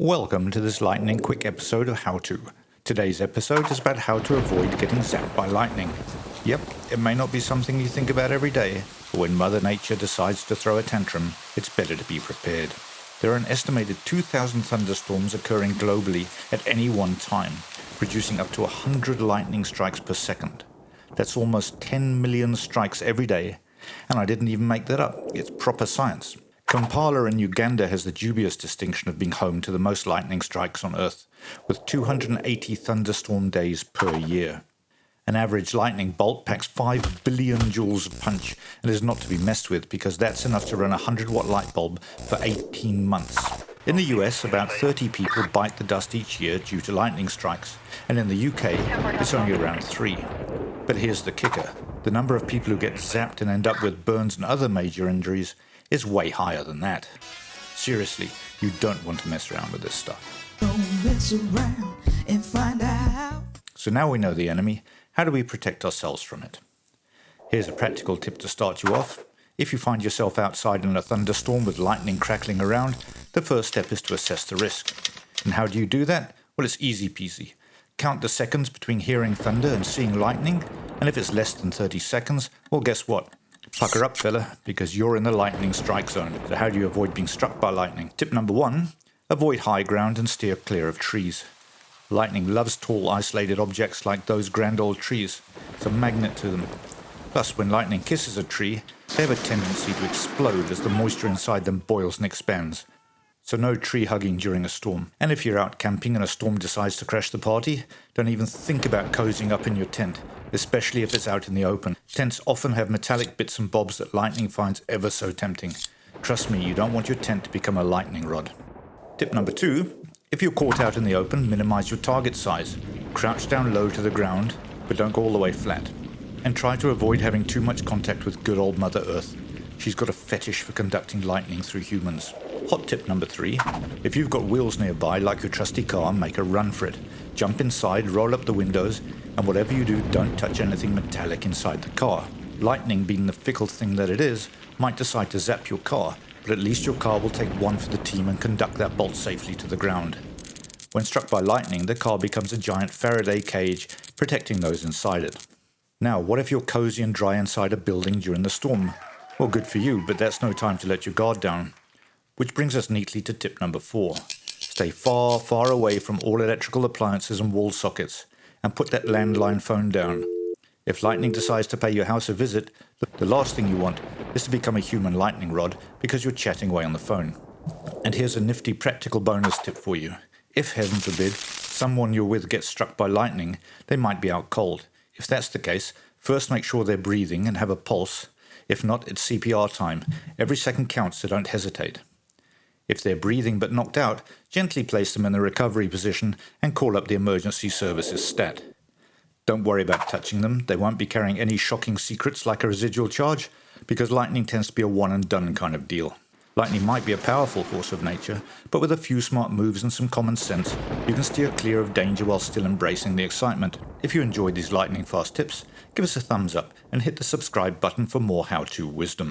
Welcome to this lightning quick episode of How To. Today's episode is about how to avoid getting zapped by lightning. Yep, it may not be something you think about every day, but when Mother Nature decides to throw a tantrum, it's better to be prepared. There are an estimated 2,000 thunderstorms occurring globally at any one time, producing up to 100 lightning strikes per second. That's almost 10 million strikes every day, and I didn't even make that up. It's proper science. Kampala in Uganda has the dubious distinction of being home to the most lightning strikes on Earth, with 280 thunderstorm days per year. An average lightning bolt packs 5 billion joules of punch and is not to be messed with because that's enough to run a 100-watt light bulb for 18 months. In the US, about 30 people bite the dust each year due to lightning strikes, and in the UK, it's only around 3. But here's the kicker. The number of people who get zapped and end up with burns and other major injuries is way higher than that. Seriously, you don't want to mess around with this stuff. Don't mess around and find out. So now we know the enemy, how do we protect ourselves from it? Here's a practical tip to start you off. If you find yourself outside in a thunderstorm with lightning crackling around, the first step is to assess the risk. And how do you do that? Well, it's easy peasy. Count the seconds between hearing thunder and seeing lightning, and if it's less than 30 seconds, well, guess what? Pucker up, fella, because you're in the lightning strike zone. So how do you avoid being struck by lightning? Tip number 1, avoid high ground and steer clear of trees. Lightning loves tall, isolated objects like those grand old trees. It's a magnet to them. Plus, when lightning kisses a tree, they have a tendency to explode as the moisture inside them boils and expands. So no tree hugging during a storm. And if you're out camping and a storm decides to crash the party, don't even think about cozying up in your tent, especially if it's out in the open. Tents often have metallic bits and bobs that lightning finds ever so tempting. Trust me, you don't want your tent to become a lightning rod. Tip number 2, if you're caught out in the open, minimize your target size. Crouch down low to the ground, but don't go all the way flat. And try to avoid having too much contact with good old Mother Earth. She's got a fetish for conducting lightning through humans. Hot tip number 3, if you've got wheels nearby, like your trusty car, make a run for it. Jump inside, roll up the windows, and whatever you do, don't touch anything metallic inside the car. Lightning, being the fickle thing that it is, might decide to zap your car, but at least your car will take one for the team and conduct that bolt safely to the ground. When struck by lightning, the car becomes a giant Faraday cage, protecting those inside it. Now, what if you're cozy and dry inside a building during the storm? Well, good for you, but that's no time to let your guard down. Which brings us neatly to tip number 4. Stay far, far away from all electrical appliances and wall sockets, and put that landline phone down. If lightning decides to pay your house a visit, the last thing you want is to become a human lightning rod because you're chatting away on the phone. And here's a nifty practical bonus tip for you. If, heaven forbid, someone you're with gets struck by lightning, they might be out cold. If that's the case, first make sure they're breathing and have a pulse. If not, it's CPR time. Every second counts, so don't hesitate. If they're breathing but knocked out, gently place them in the recovery position and call up the emergency services stat. Don't worry about touching them. They won't be carrying any shocking secrets like a residual charge, because lightning tends to be a one-and-done kind of deal. Lightning might be a powerful force of nature, but with a few smart moves and some common sense, you can steer clear of danger while still embracing the excitement. If you enjoyed these lightning-fast tips, give us a thumbs up and hit the subscribe button for more how-to wisdom.